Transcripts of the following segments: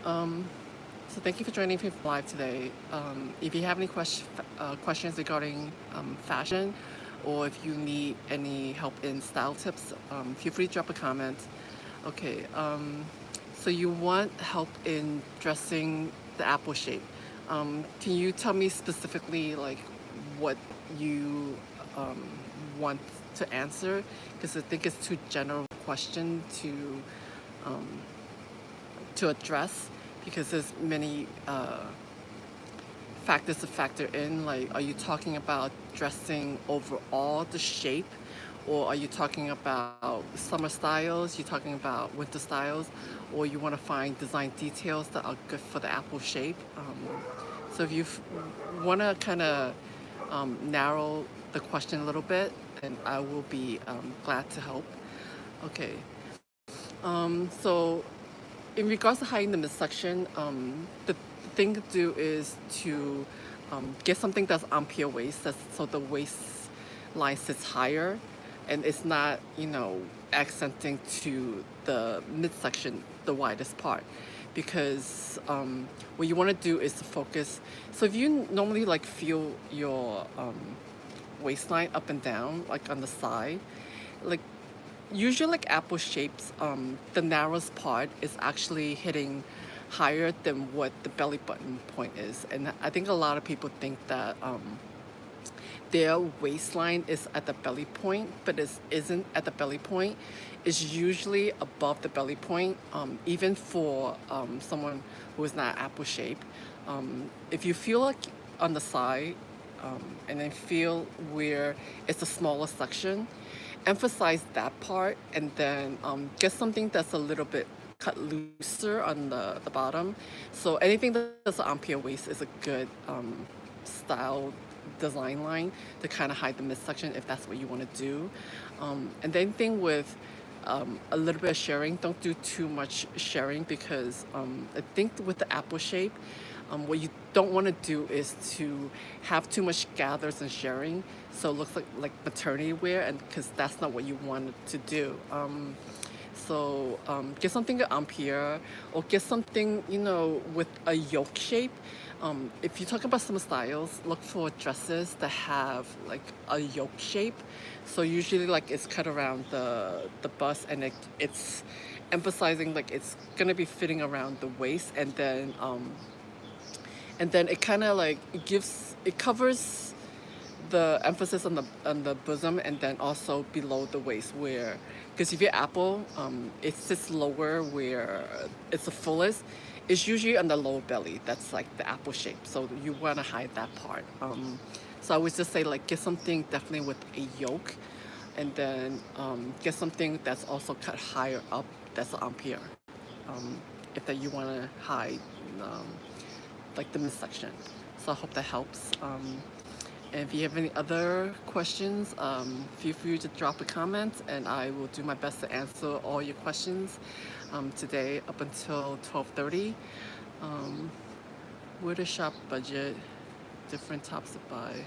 Um, so thank you for joining me live today. If you have any questions regarding fashion, or if you need any help in style tips, feel free to drop a comment. Okay, so you want help in dressing the apple shape. Can you tell me specifically like what you um, want to answer? Because I think it's too general question um, to address because there's many factors to factor in. Like, are you talking about dressing overall the shape, or are you talking about summer styles? You talking about winter styles, or you want to find design details that are good for the apple shape? So if you want to kind of narrow the question a little bit, then I will be glad to help. Okay. So in regards to hiding the midsection, the thing to do is to get something that's ampere waist, so the waistline sits higher, and it's not, accenting to the midsection, the widest part, because what you want to do is to focus. So if you normally like feel your waistline up and down, like on the side, like usually like apple shapes, the narrowest part is actually hitting higher than what the belly button point is. And I think a lot of people think that their waistline is at the belly point, but it isn't at the belly point. It's usually above the belly point, even for someone who is not apple shape. If you feel like on the side, and then feel where it's a smaller section, emphasize that part, and then get something that's a little bit cut looser on the bottom. So anything that's an ampere waist is a good style design line to kind of hide the midsection if that's what you want to do. And then thing with a little bit of sharing, don't do too much sharing, because I think with the apple shape, what you don't want to do is to have too much gathers and sharing, so it looks like maternity wear, and because that's not what you want to do. Get something ampere, or get something with a yoke shape. If you talk about some styles, look for dresses that have like a yoke shape. So usually like it's cut around the bust, and it's emphasizing like it's gonna be fitting around the waist, and then it kind of like it covers the emphasis on the bosom, and then also below the waist, where because if you're apple, it sits lower where it's the fullest. It's usually on the lower belly. That's like the apple shape. So you want to hide that part. So I would just say like get something definitely with a yoke, and then get something that's also cut higher up. That's an ampere. Um, if that you want to hide um, like the midsection. So I hope that helps. And if you have any other questions, feel free to drop a comment, and I will do my best to answer all your questions today up until 12:30. Um, where to shop, budget, different tops to buy.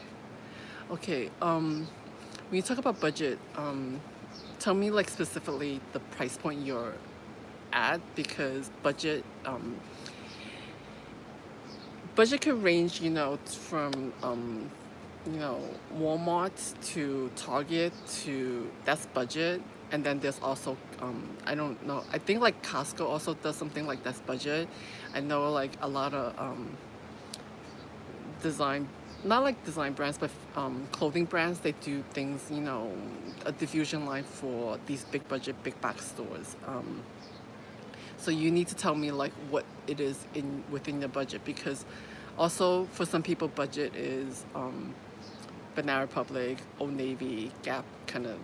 Okay, when you talk about budget, tell me like specifically the price point you're at, because budget can range, from Walmart to Target to that's budget. And then there's also I don't know, I think like Costco also does something like that's budget. I know like a lot of design, not like design brands, but clothing brands, they do things, a diffusion line for these big budget, big box stores. So you need to tell me like what it is in within the budget, because also for some people budget is Banana Republic, Old Navy, Gap, kind of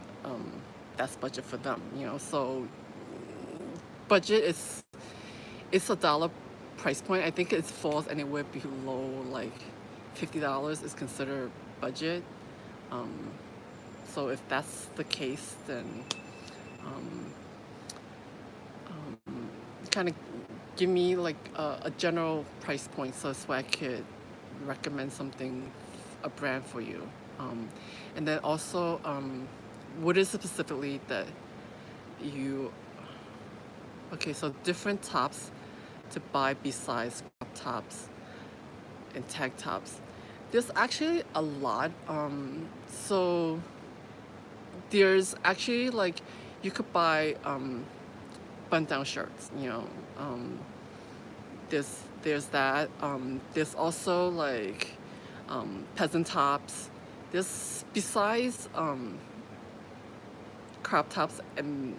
that's budget for them. So budget is it's a dollar price point. I think it falls anywhere below like $50 is considered budget. Um, so if that's the case, then kind of give me like a general price point, so that's why I could recommend something, a brand for you. And then also, what is it specifically that you? Okay, so different tops to buy besides crop tops and tank tops? There's actually a lot. So there's actually like you could buy button-down shirts. There's that. There's also like peasant tops. There's besides crop tops and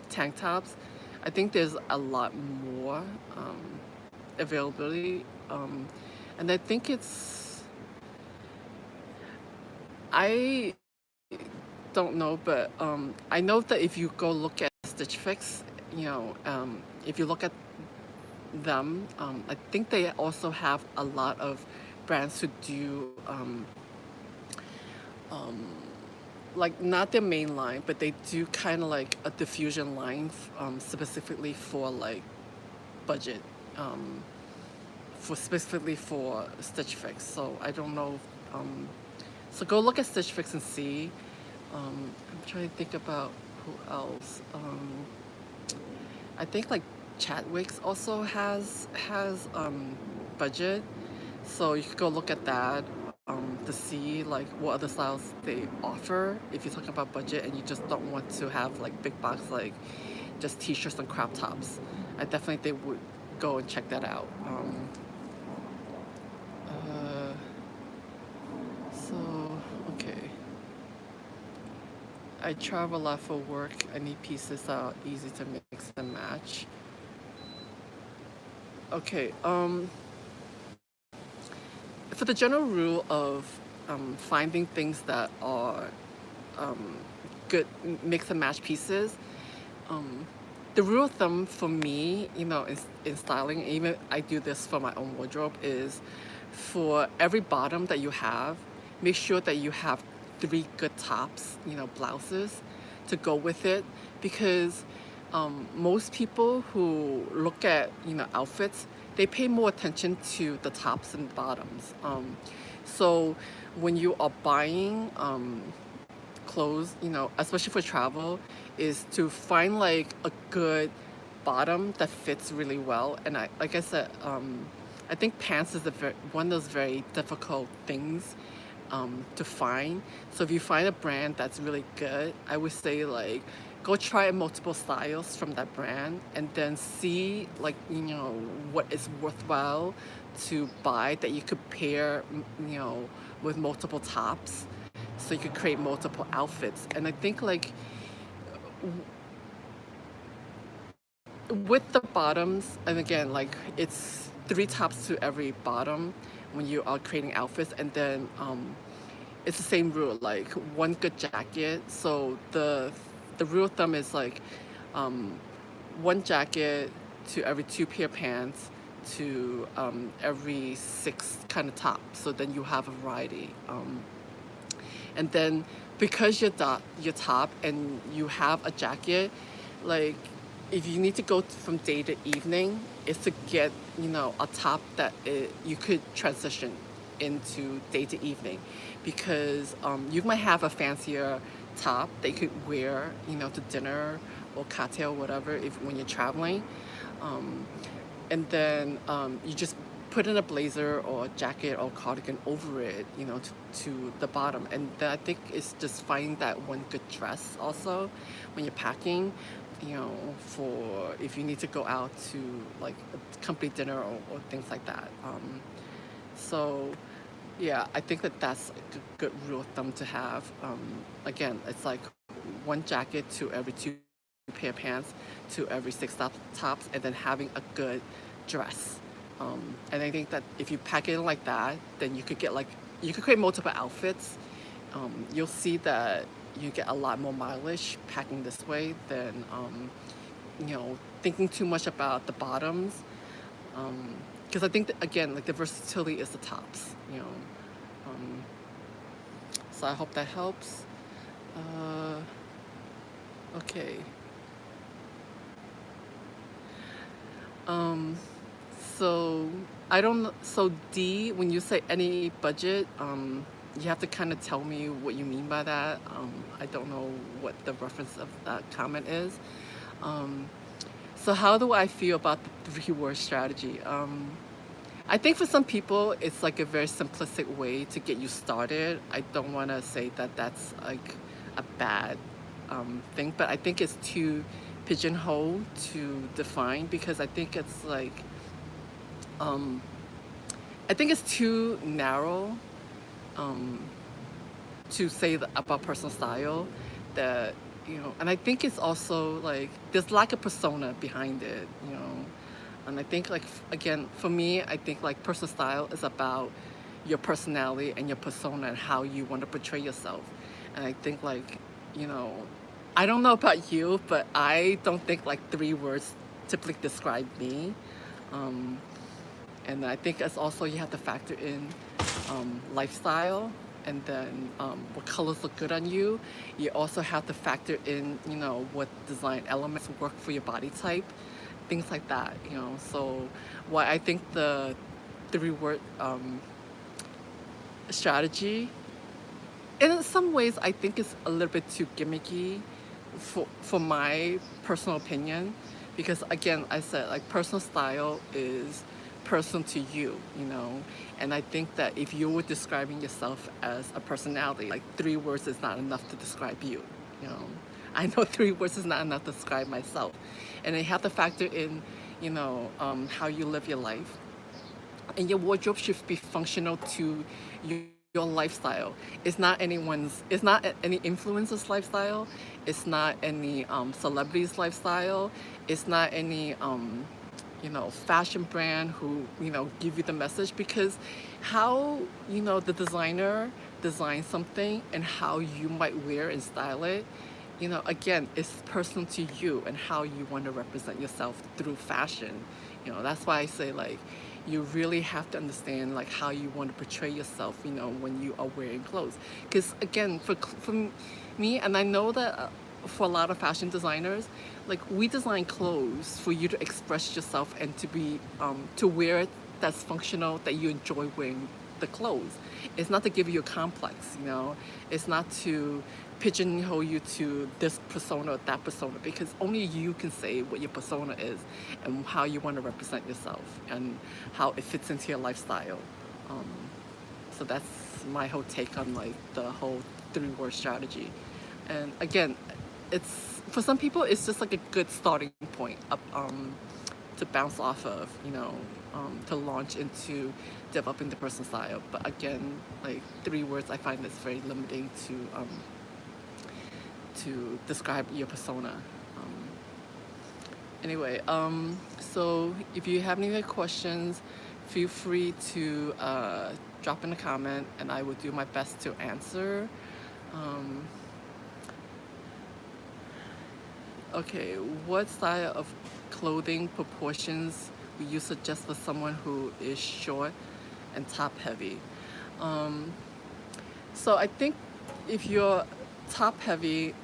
tank tops. I think there's a lot more availability, and I think I don't know, but I know that if you go look at Stitch Fix, if you look at them, I think they also have a lot of brands who do like not their main line, but they do kind of like a diffusion line specifically for like budget, for specifically for Stitch Fix. So I don't know. So go look at Stitch Fix and see. I'm trying to think about who else. I think like Chadwick's also has budget, so you could go look at that to see like what other styles they offer if you're talking about budget and you just don't want to have like big box like just t-shirts and crop tops. I definitely think would go and check that out. So okay. I travel a lot for work. I need pieces that are easy to mix and match. Okay, for the general rule of finding things that are good mix and match pieces, the rule of thumb for me, in styling, even I do this for my own wardrobe, is for every bottom that you have, make sure that you have 3 good tops, blouses to go with it, because most people who look at outfits, they pay more attention to the tops and bottoms. So when you are buying clothes, especially for travel, is to find like a good bottom that fits really well. And like I said, I think pants is one of those very difficult things to find. So if you find a brand that's really good, I would say like go try multiple styles from that brand and then see like what is worthwhile to buy that you could pair with multiple tops, so you could create multiple outfits. And I think like with the bottoms, and again, like it's 3 tops to every bottom when you are creating outfits, and then it's the same rule, like 1 good jacket. So the rule of thumb is like 1 jacket to every 2 pair of pants to every 6 kind of tops. So then you have a variety. And then because you're top and you have a jacket, like if you need to go from day to evening, is to get a top that you could transition into day to evening, because you might have a fancier top that you could wear to dinner or cocktail, whatever, when you're traveling, and then you just put in a blazer or a jacket or cardigan over it, to the bottom. And then I think it's just finding that 1 good dress also when you're packing, for if you need to go out to like a company dinner or things like that. So yeah, I think that's a good rule of thumb to have. Again, it's like 1 jacket to every 2 pair of pants to every 6 tops, and then having a good dress. And I think that if you pack it like that, then you could create multiple outfits. You'll see that you get a lot more mileage packing this way than thinking too much about the bottoms. Because I think that, again, like the versatility is the tops. So I hope that helps. Okay. So I don't. So D, when you say any budget, you have to kind of tell me what you mean by that. I don't know what the reference of that comment is. So how do I feel about the three-word strategy? I think for some people, it's like a very simplistic way to get you started. I don't want to say that that's like a bad thing, but I think it's too pigeonholed to define, because um, I think it's too narrow to say about personal style. That, and I think it's also like there's lack of persona behind it. And I think, like, again, for me, I think like personal style is about your personality and your persona and how you want to portray yourself. And I think, like, you know I don't know about you, but I don't think like three words typically describe me. um, and I think it's also, you have to factor in lifestyle, and then what colors look good on you. You also have to factor in, what design elements work for your body type, things like that. So why I think the three-word strategy, in some ways, I think it's a little bit too gimmicky for my personal opinion, because again, I said, like, personal style is personal to you, and I think that if you were describing yourself as a personality, like, three words is not enough to describe you. you know I know three words is not enough to describe myself, and you have to factor in, how you live your life, and your wardrobe should be functional to your lifestyle. It's not any influencer's lifestyle. It's not any celebrity's lifestyle. It's not any fashion brand who give you the message, because how the designer designs something and how you might wear and style it, again, it's personal to you and how you want to represent yourself through fashion. That's why I say, like, you really have to understand, like, how you want to portray yourself, when you are wearing clothes. Because again, for me, and I know that for a lot of fashion designers, like, we design clothes for you to express yourself and to wear it that's functional, that you enjoy wearing the clothes. It's not to give you a complex. It's not to pigeonhole you to this persona or that persona, because only you can say what your persona is and how you want to represent yourself and how it fits into your lifestyle. Um, so that's my whole take on, like, the whole three-word strategy. And again, it's, for some people, it's just like a good starting point up to bounce off of, to launch into developing the personal style. But again, like, three words, I find it's very limiting to describe your persona. Anyway, so if you have any other questions, feel free to drop in a comment, and I will do my best to answer. Okay, what style of clothing proportions would you suggest for someone who is short and top heavy? So I think if you're top heavy,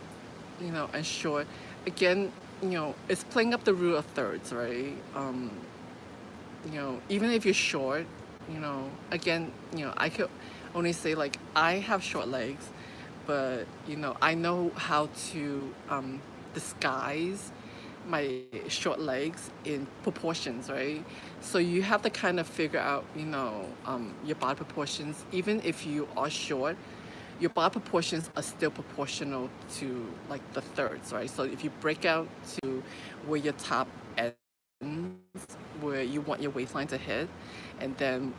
and short, again, it's playing up the rule of thirds, right? Even if you're short, again, I could only say, like, I have short legs, but, I know how to disguise my short legs in proportions, right? So you have to kind of figure out, your body proportions. Even if you are short, your body proportions are still proportional to, like, the thirds, right? So if you break out to where your top ends, where you want your waistline to hit, and then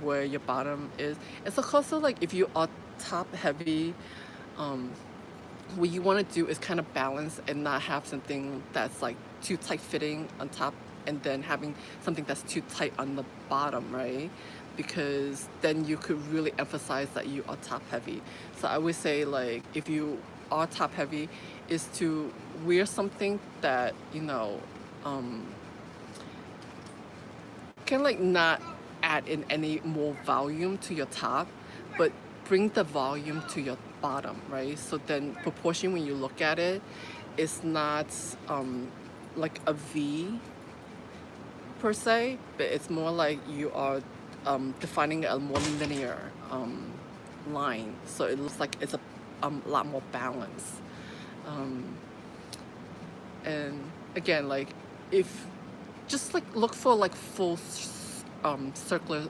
where your bottom is, it's also, like, if you are top heavy, what you want to do is kind of balance and not have something that's, like, too tight fitting on top, and then having something that's too tight on the bottom, right? Because then you could really emphasize that you are top heavy. So I would say, like, if you are top heavy, is to wear something that, can, like, not add in any more volume to your top, but bring the volume to your bottom, right? So then proportion, when you look at it, it's not like a V per se, but it's more like you are defining a more linear line, so it looks like it's a lot more balanced. And again, like, if just like look for like full circular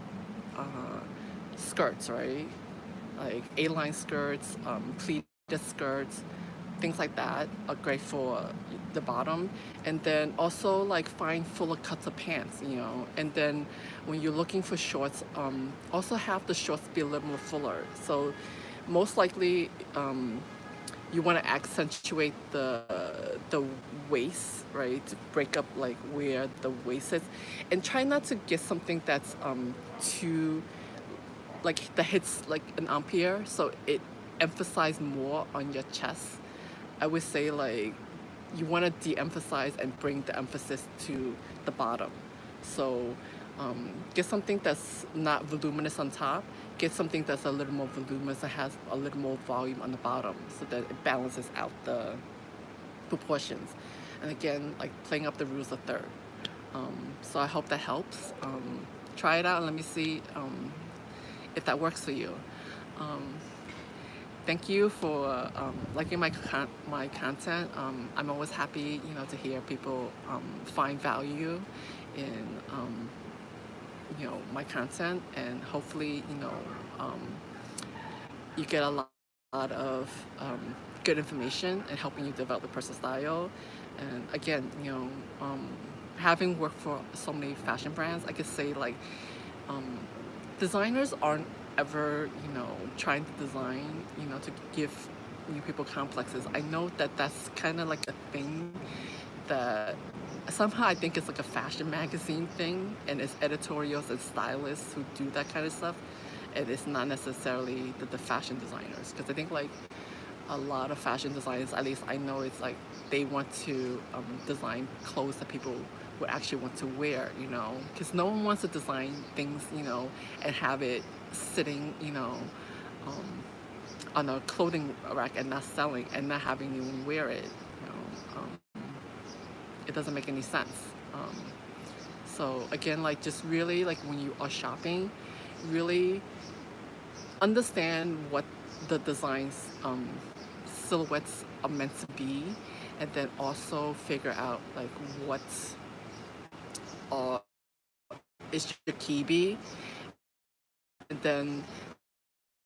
uh, skirts, right? Like A-line skirts, pleated skirts, things like that are great for the bottom. And then also like find fuller cuts of pants, you know. And then when you're looking for shorts, also have the shorts be a little more fuller. So most likely, you want to accentuate the waist, right? To break up like where the waist is, and try not to get something that's too like that hits like an ampere, so it emphasize more on your chest. I would say like you want to de-emphasize and bring the emphasis to the bottom. So get something that's not voluminous on top. Get something that's a little more voluminous and has a little more volume on the bottom, so that it balances out the proportions. And again, like playing up the rules of third. So I hope that helps. Try it out and let me see if that works for you. Um, Thank you for liking my content. I'm always happy, you know, to hear people find value in you know, my content, and hopefully, you know, you get a lot of good information and helping you develop the personal style. And again, you know, having worked for so many fashion brands, I could say like designers aren't ever, you know, trying to design, you know, to give new people complexes. I know that that's kind of like a thing that somehow I think it's like a fashion magazine thing, and it's editorials and stylists who do that kind of stuff, and it's not necessarily the fashion designers. Because I think like a lot of fashion designers, at least I know, it's like they want to design clothes that people would actually want to wear, you know, because no one wants to design things, you know, and have it sitting, you know, on a clothing rack and not selling and not having anyone wear it. You know, it doesn't make any sense. So again, like just really like when you are shopping, really understand what the designs silhouettes are meant to be, and then also figure out like what uh, is your key be, and then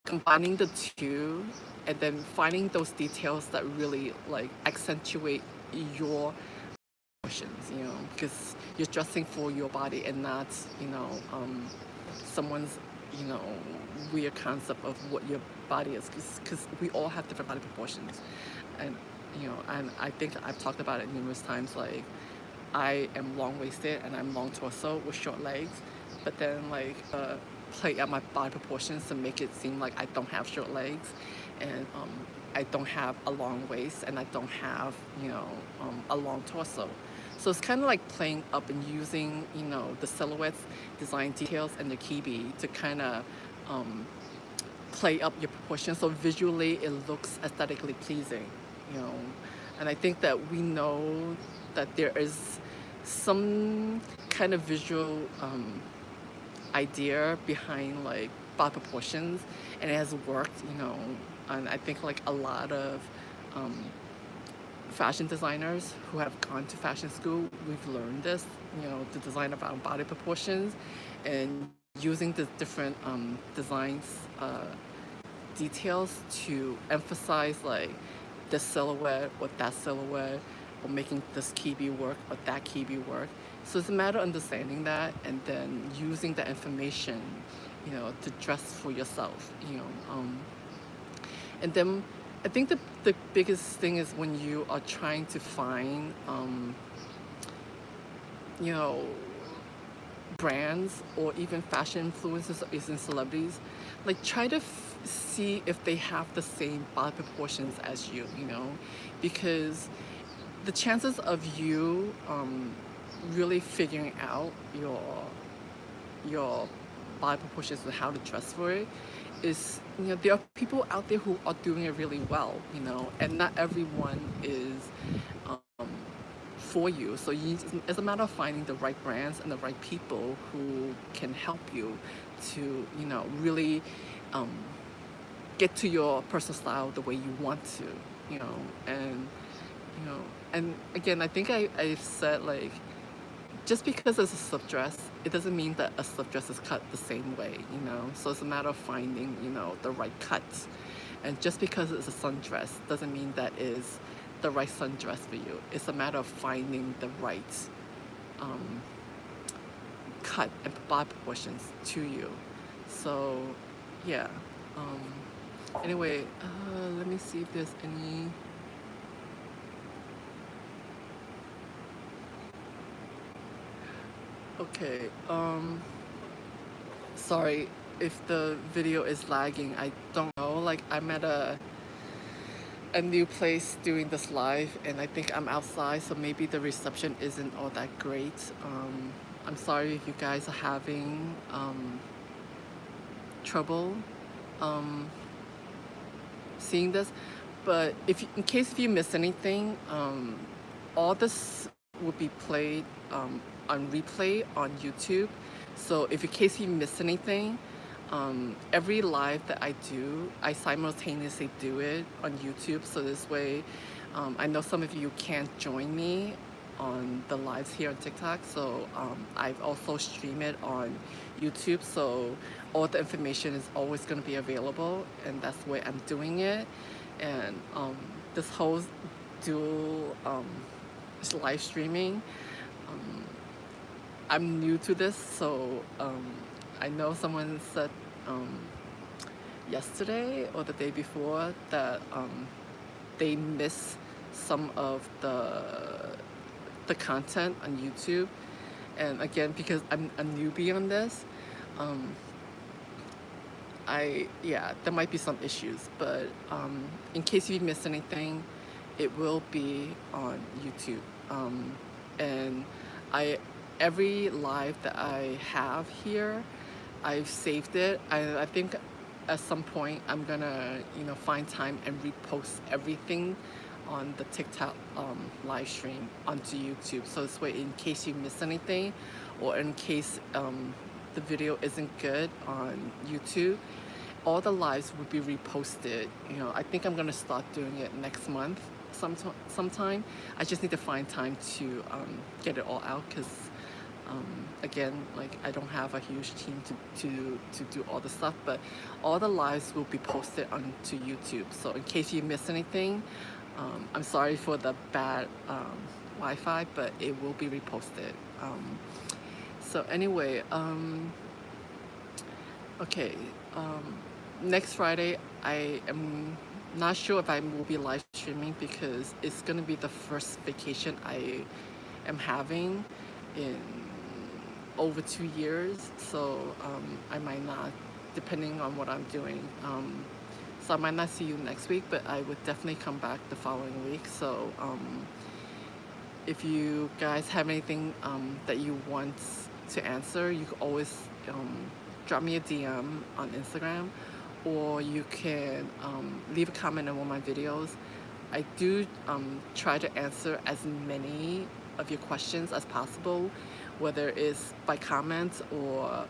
combining the two, and then finding those details that really like accentuate your emotions, you know, because you're dressing for your body and not, you know, someone's, you know, weird concept of what your body is, because we all have different body proportions. And you know, and I think I've talked about it numerous times, like I am long-waisted and I'm long torso with short legs, but then like play out my body proportions to make it seem like I don't have short legs, and I don't have a long waist, and I don't have, you know, a long torso. So it's kind of like playing up and using, you know, the silhouettes, design details, and the kibi to kind of play up your proportions so visually it looks aesthetically pleasing, you know. And I think that we know that there is some kind of visual idea behind like body proportions, and it has worked, you know. And I think like a lot of fashion designers who have gone to fashion school, we've learned this, you know, to design about body proportions and using the different designs details to emphasize like this silhouette or that silhouette, or making this kibi work or that kibi work. So it's a matter of understanding that and then using the information, you know, to dress for yourself, you know. And then I think the biggest thing is when you are trying to find, you know, brands or even fashion influencers or even celebrities, like try to see if they have the same body proportions as you know, because the chances of you really figuring out your body proportions and how to dress for it is, you know, there are people out there who are doing it really well, you know, and not everyone is for you. So it's a matter of finding the right brands and the right people who can help you to, you know, really get to your personal style the way you want to, you know. And you know, and again, I think I've said like just because it's a slip dress, it doesn't mean that a slip dress is cut the same way, you know? So it's a matter of finding, you know, the right cut. And just because it's a sundress doesn't mean that is the right sundress for you. It's a matter of finding the right um, cut and body proportions to you. So, yeah. Anyway, let me see if there's any. Okay. Sorry if the video is lagging. I don't know. Like I'm at a new place doing this live, and I think I'm outside, so maybe the reception isn't all that great. I'm sorry if you guys are having trouble seeing this, but in case if you miss anything, all this will be played on replay on YouTube. So if in case you miss anything, every live that I do, I simultaneously do it on YouTube. So this way, I know some of you can't join me on the lives here on TikTok. So I've also streamed it on YouTube. So all the information is always going to be available, and that's the way I'm doing it. And this whole dual live streaming, I'm new to this, so I know someone said yesterday or the day before that they miss some of the content on YouTube. And again, because I'm a newbie on this, there might be some issues, but in case you missed anything, it will be on YouTube. And every live that I have here, I've saved it. I think at some point I'm gonna, you know, find time and repost everything on the TikTok live stream onto YouTube. So this way, in case you miss anything, or in case the video isn't good on YouTube, all the lives will be reposted. You know, I think I'm gonna start doing it next month sometime. I just need to find time to get it all out, because again, like I don't have a huge team to do all the stuff, but all the lives will be posted onto YouTube. So in case you miss anything, I'm sorry for the bad Wi-Fi, but it will be reposted. So anyway, okay, next Friday I am not sure if I will be live streaming, because it's going to be the first vacation I am having in over 2 years. So I might not, depending on what I'm doing. So I might not see you next week, but I would definitely come back the following week. So if you guys have anything that you want to answer, you can always drop me a DM on Instagram, or you can leave a comment on one of my videos. I do try to answer as many of your questions as possible, whether it's by comments or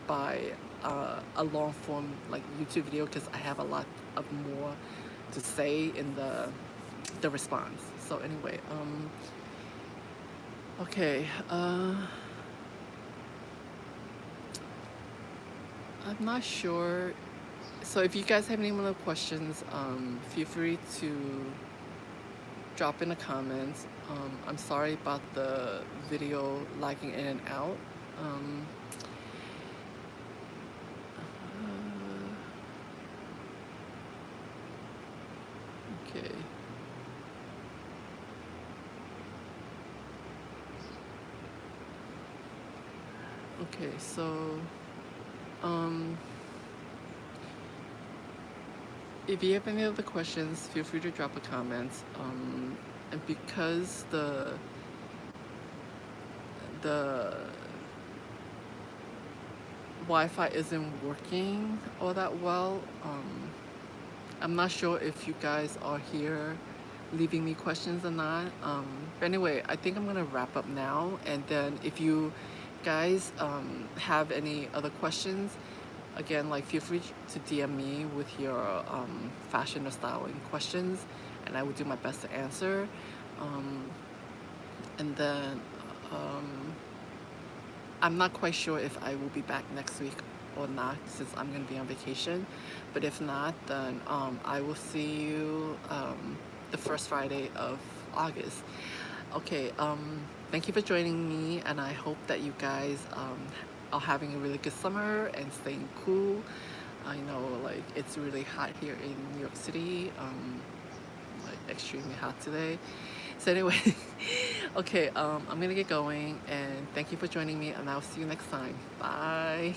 by a long form like YouTube video, because I have a lot of more to say in the response. So anyway, okay. I'm not sure. So if you guys have any more questions, feel free to drop in the comments. I'm sorry about the video lagging in and out. Okay. Okay, so if you have any other questions, feel free to drop a comment. And because the Wi-Fi isn't working all that well, I'm not sure if you guys are here leaving me questions or not. But anyway, I think I'm gonna wrap up now, and then if you guys have any other questions, again, like feel free to DM me with your fashion or styling questions, and I will do my best to answer. And then I'm not quite sure if I will be back next week or not, since I'm going to be on vacation. But if not, then I will see you the first Friday of August. Okay, thank you for joining me, and I hope that you guys are having a really good summer and staying cool. I know, like, it's really hot here in New York City, like extremely hot today. So anyway, okay, I'm gonna get going, and thank you for joining me, and I'll see you next time. Bye.